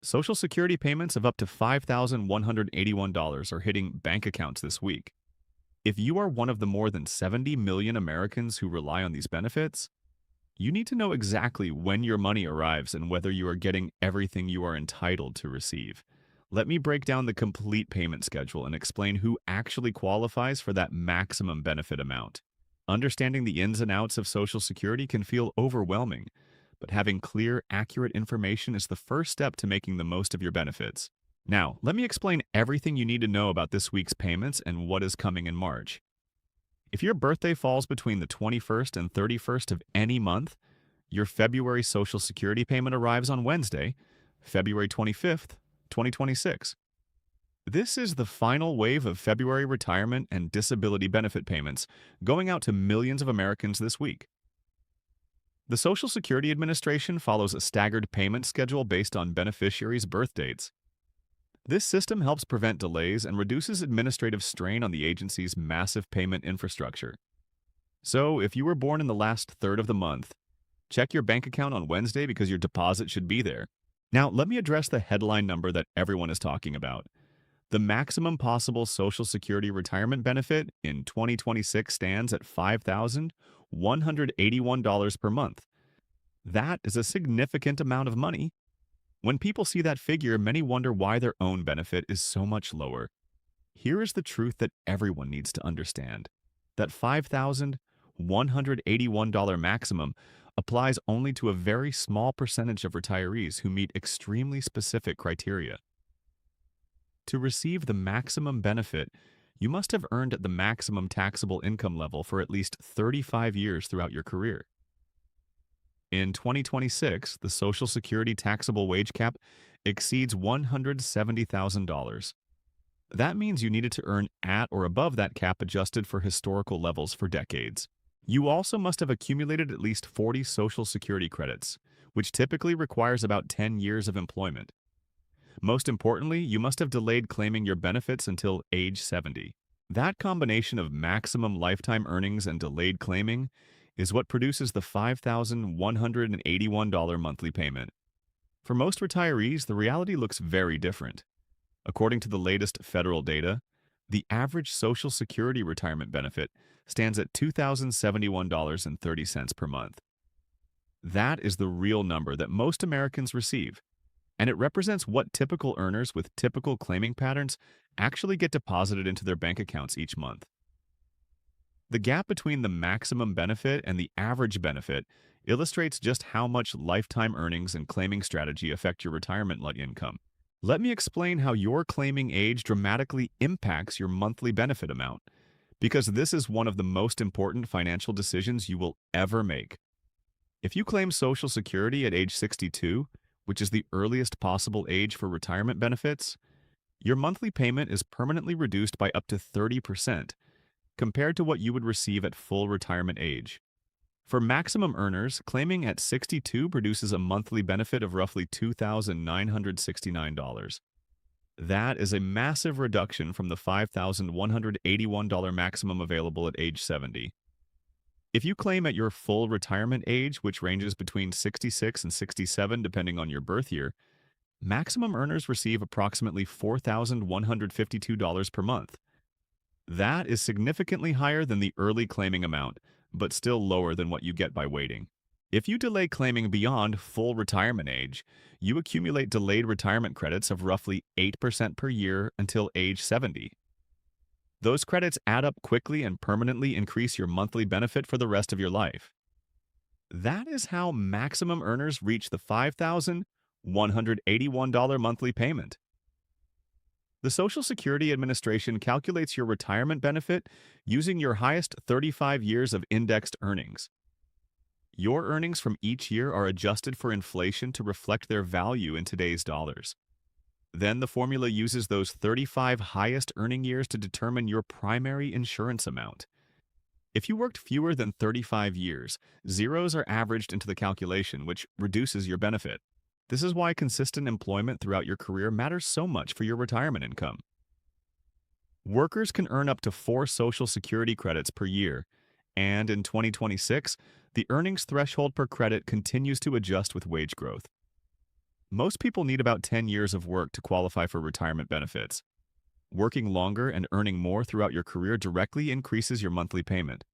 Social Security payments of up to $5,181 are hitting bank accounts this week. If you are one of the more than 70 million Americans who rely on these benefits, you need to know exactly when your money arrives and whether you are getting everything you are entitled to receive. Let me break down the complete payment schedule and explain who actually qualifies for that maximum benefit amount. Understanding the ins and outs of Social Security can feel overwhelming, but having clear, accurate information is the first step to making the most of your benefits. Now, let me explain everything you need to know about this week's payments and what is coming in March. If your birthday falls between the 21st and 31st of any month, your February Social Security payment arrives on Wednesday, February 25th, 2026. This is the final wave of February retirement and disability benefit payments going out to millions of Americans this week. The Social Security Administration follows a staggered payment schedule based on beneficiaries' birth dates. This system helps prevent delays and reduces administrative strain on the agency's massive payment infrastructure. So, if you were born in the last third of the month, check your bank account on Wednesday because your deposit should be there. Now, let me address the headline number that everyone is talking about. The maximum possible Social Security retirement benefit in 2026 stands at $5,181 per month. That is a significant amount of money. When people see that figure, many wonder why their own benefit is so much lower. Here is the truth that everyone needs to understand. That $5,181 maximum applies only to a very small percentage of retirees who meet extremely specific criteria. To receive the maximum benefit, you must have earned at the maximum taxable income level for at least 35 years throughout your career. In 2026, the Social Security taxable wage cap exceeds $170,000. That means you needed to earn at or above that cap adjusted for historical levels for decades. You also must have accumulated at least 40 Social Security credits, which typically requires about 10 years of employment. Most importantly, you must have delayed claiming your benefits until age 70. That combination of maximum lifetime earnings and delayed claiming is what produces the $5,181 monthly payment. For most retirees, the reality looks very different. According to the latest federal data, the average Social Security retirement benefit stands at $2,071.30 per month. That is the real number that most Americans receive, and it represents what typical earners with typical claiming patterns actually get deposited into their bank accounts each month. The gap between the maximum benefit and the average benefit illustrates just how much lifetime earnings and claiming strategy affect your retirement income. Let me explain how your claiming age dramatically impacts your monthly benefit amount, because this is one of the most important financial decisions you will ever make. If you claim Social Security at age 62, which is the earliest possible age for retirement benefits, your monthly payment is permanently reduced by up to 30%, compared to what you would receive at full retirement age. For maximum earners, claiming at 62 produces a monthly benefit of roughly $2,969. That is a massive reduction from the $5,181 maximum available at age 70. If you claim at your full retirement age, which ranges between 66 and 67 depending on your birth year, maximum earners receive approximately $4,152 per month. That is significantly higher than the early claiming amount, but still lower than what you get by waiting. If you delay claiming beyond full retirement age, you accumulate delayed retirement credits of roughly 8% per year until age 70. Those credits add up quickly and permanently increase your monthly benefit for the rest of your life. That is how maximum earners reach the $5,181 monthly payment. The Social Security Administration calculates your retirement benefit using your highest 35 years of indexed earnings. Your earnings from each year are adjusted for inflation to reflect their value in today's dollars. Then the formula uses those 35 highest earning years to determine your primary insurance amount. If you worked fewer than 35 years, zeros are averaged into the calculation, which reduces your benefit. This is why consistent employment throughout your career matters so much for your retirement income. Workers can earn up to 4 Social Security credits per year, and in 2026, the earnings threshold per credit continues to adjust with wage growth. Most people need about 10 years of work to qualify for retirement benefits. Working longer and earning more throughout your career directly increases your monthly payment.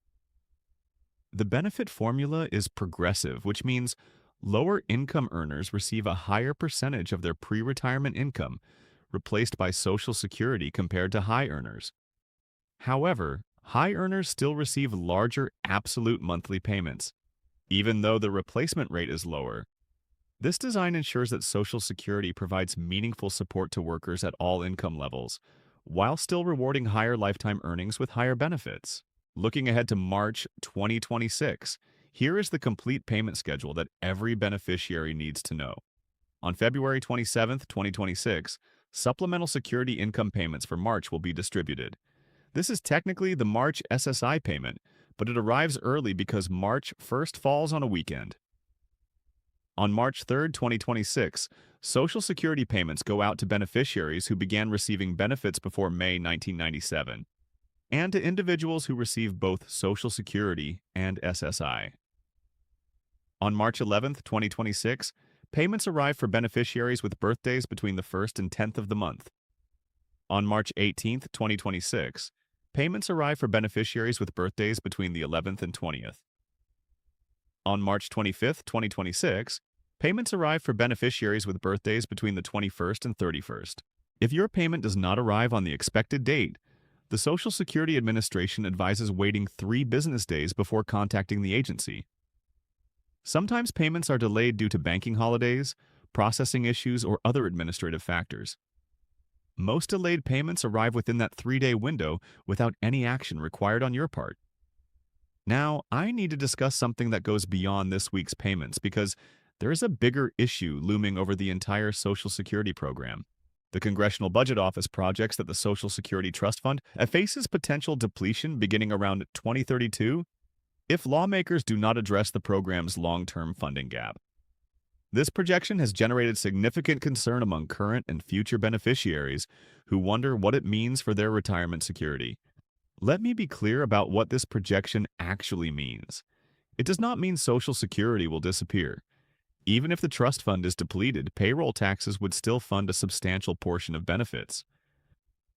The benefit formula is progressive, which means lower income earners receive a higher percentage of their pre-retirement income, replaced by Social Security compared to high earners. However, high earners still receive larger absolute monthly payments, even though the replacement rate is lower. This design ensures that Social Security provides meaningful support to workers at all income levels, while still rewarding higher lifetime earnings with higher benefits. Looking ahead to March 2026, here is the complete payment schedule that every beneficiary needs to know. On February 27, 2026, Supplemental Security Income payments for March will be distributed. This is technically the March SSI payment, but it arrives early because March 1st falls on a weekend. On March 3, 2026, Social Security payments go out to beneficiaries who began receiving benefits before May 1997, and to individuals who receive both Social Security and SSI. On March 11, 2026, payments arrive for beneficiaries with birthdays between the 1st and 10th of the month. On March 18, 2026, payments arrive for beneficiaries with birthdays between the 11th and 20th. On March 25, 2026, payments arrive for beneficiaries with birthdays between the 21st and 31st. If your payment does not arrive on the expected date, the Social Security Administration advises waiting 3 business days before contacting the agency. Sometimes payments are delayed due to banking holidays, processing issues, or other administrative factors. Most delayed payments arrive within that 3-day window without any action required on your part. Now, I need to discuss something that goes beyond this week's payments because there is a bigger issue looming over the entire Social Security program. The Congressional Budget Office projects that the Social Security Trust Fund faces potential depletion beginning around 2032 if lawmakers do not address the program's long-term funding gap. This projection has generated significant concern among current and future beneficiaries who wonder what it means for their retirement security. Let me be clear about what this projection actually means. It does not mean Social Security will disappear. Even if the trust fund is depleted, payroll taxes would still fund a substantial portion of benefits.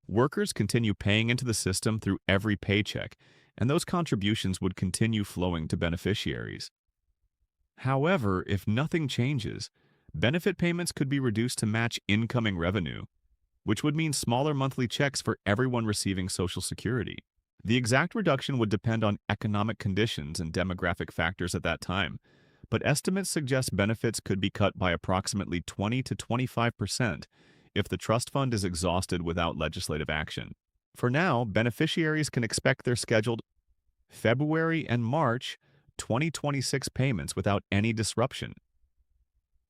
Workers continue paying into the system through every paycheck, and those contributions would continue flowing to beneficiaries. However, if nothing changes, benefit payments could be reduced to match incoming revenue, which would mean smaller monthly checks for everyone receiving Social Security. The exact reduction would depend on economic conditions and demographic factors at that time, but estimates suggest benefits could be cut by approximately 20 to 25% if the trust fund is exhausted without legislative action. For now, beneficiaries can expect their scheduled February and March 2026 payments without any disruption.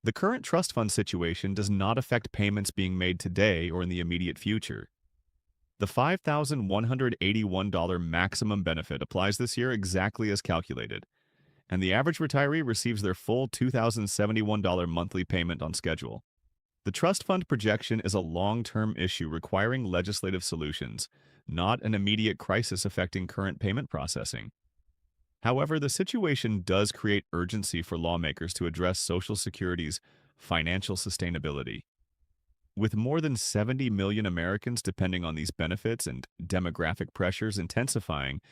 The current trust fund situation does not affect payments being made today or in the immediate future. The $5,181 maximum benefit applies this year exactly as calculated, and the average retiree receives their full $2,071 monthly payment on schedule. The trust fund projection is a long-term issue requiring legislative solutions, not an immediate crisis affecting current payment processing. However, the situation does create urgency for lawmakers to address Social Security's financial sustainability. With more than 70 million Americans depending on these benefits and demographic pressures intensifying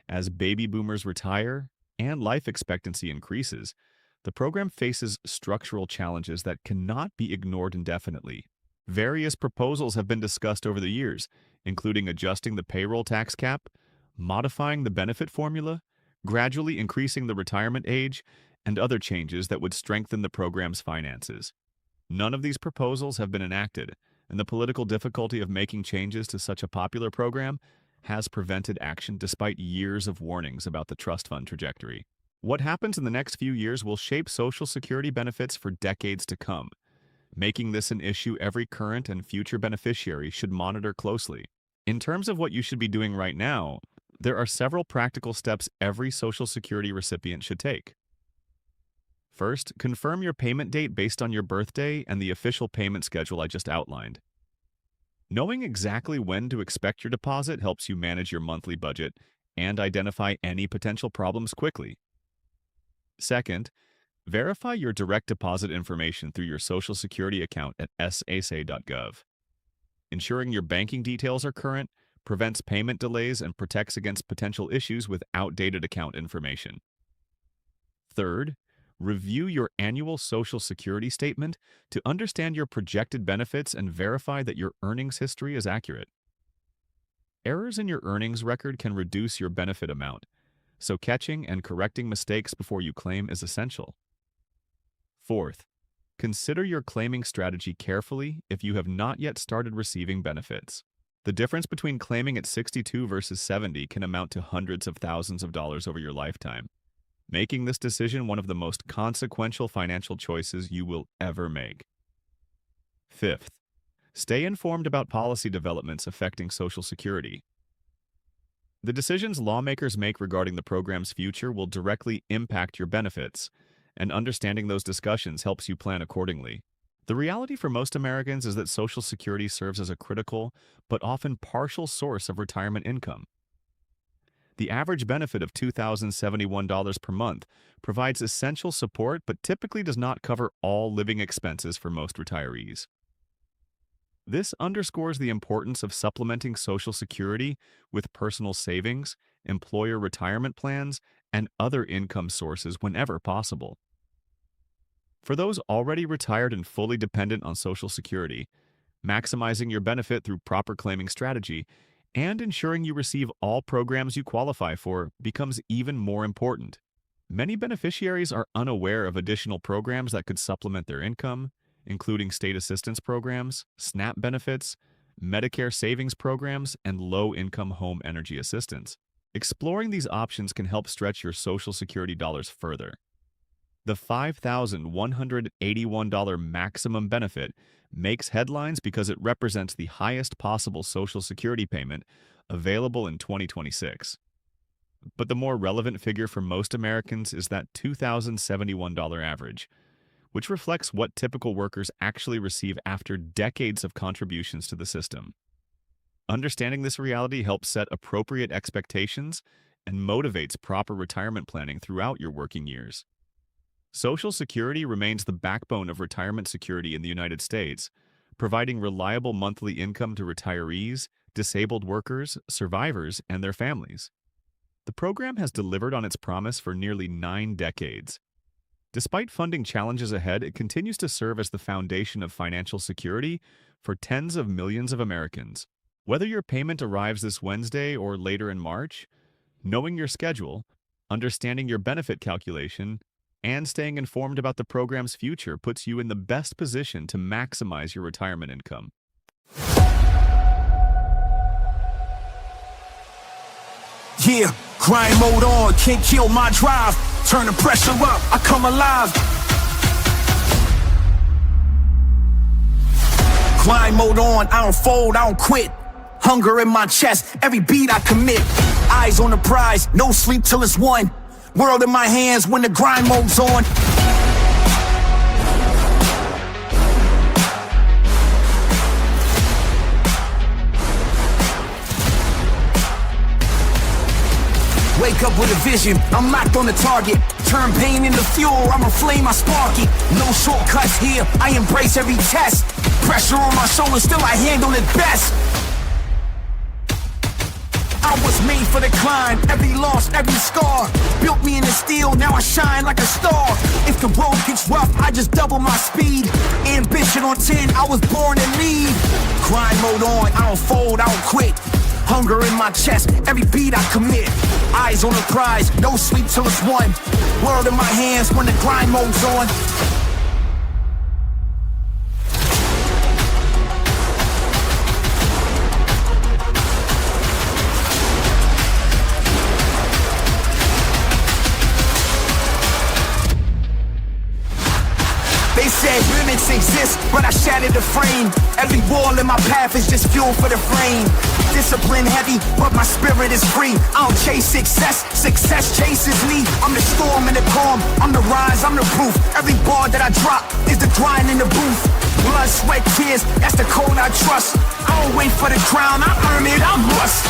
as baby boomers retire and life expectancy increases, the program faces structural challenges that cannot be ignored indefinitely. Various proposals have been discussed over the years, including adjusting the payroll tax cap, modifying the benefit formula, gradually increasing the retirement age, and other changes that would strengthen the program's finances. None of these proposals have been enacted, and the political difficulty of making changes to such a popular program has prevented action despite years of warnings about the trust fund trajectory. What happens in the next few years will shape Social Security benefits for decades to come, making this an issue every current and future beneficiary should monitor closely. In terms of what you should be doing right now, there are several practical steps every Social Security recipient should take. First, confirm your payment date based on your birthday and the official payment schedule I just outlined. Knowing exactly when to expect your deposit helps you manage your monthly budget and identify any potential problems quickly. Second, Verify your direct deposit information through your Social Security account at sasa.gov. Ensuring your banking details are current prevents payment delays and protects against potential issues with outdated account information. Third, review your annual Social Security statement to understand your projected benefits and verify that your earnings history is accurate. Errors in your earnings record can reduce your benefit amount, so catching and correcting mistakes before you claim is essential. Fourth, consider your claiming strategy carefully if you have not yet started receiving benefits. The difference between claiming at 62 versus 70 can amount to hundreds of thousands of dollars over your lifetime, making this decision one of the most consequential financial choices you will ever make. Fifth, stay informed about policy developments affecting Social Security. The decisions lawmakers make regarding the program's future will directly impact your benefits, and understanding those discussions helps you plan accordingly. The reality for most Americans is that Social Security serves as a critical, but often partial source of retirement income. The average benefit of $2,071 per month provides essential support but typically does not cover all living expenses for most retirees. This underscores the importance of supplementing Social Security with personal savings, employer retirement plans, and other income sources whenever possible. For those already retired and fully dependent on Social Security, maximizing your benefit through proper claiming strategy and ensuring you receive all programs you qualify for becomes even more important. Many beneficiaries are unaware of additional programs that could supplement their income, including state assistance programs, SNAP benefits, Medicare savings programs, and low-income home energy assistance. Exploring these options can help stretch your Social Security dollars further. The $5,181 maximum benefit makes headlines because it represents the highest possible Social Security payment available in 2026. But the more relevant figure for most Americans is that $2,071 average, which reflects what typical workers actually receive after decades of contributions to the system. Understanding this reality helps set appropriate expectations and motivates proper retirement planning throughout your working years. Social Security remains the backbone of retirement security in the United States, providing reliable monthly income to retirees, disabled workers, survivors, and their families. The program has delivered on its promise for nearly 9 decades. Despite funding challenges ahead, it continues to serve as the foundation of financial security for tens of millions of Americans. Whether your payment arrives this Wednesday or later in March, knowing your schedule, understanding your benefit calculation, and staying informed about the program's future puts you in the best position to maximize your retirement income. Yeah, grind mode on, can't kill my drive. Turn the pressure up, I come alive. Grind mode on, I don't fold, I don't quit. Hunger in my chest, every beat I commit. Eyes on the prize, no sleep till it's won. World in my hands when the grind mode's on. Wake up with a vision, I'm locked on the target. Turn pain into fuel, I'm a flame, I spark it. No shortcuts here, I embrace every test. Pressure on my shoulders, still I handle it best. I was made for the climb, every loss, every scar built me in the steel, now I shine like a star. If the road gets rough, I just double my speed. Ambition on 10, I was born to lead. Grind mode on, I don't fold, I don't quit. Hunger in my chest, every beat I commit. Eyes on the prize, no sleep till it's won. World in my hands when the grind mode's on. They said limits exist, but I shattered the frame. Every wall in my path is just fuel for the frame. Discipline heavy, but my spirit is free. I don't chase success, success chases me. I'm the storm and the calm, I'm the rise, I'm the proof. Every bar that I drop is the grind in the booth. Blood, sweat, tears, that's the code I trust. I don't wait for the crown, I earn it, I must.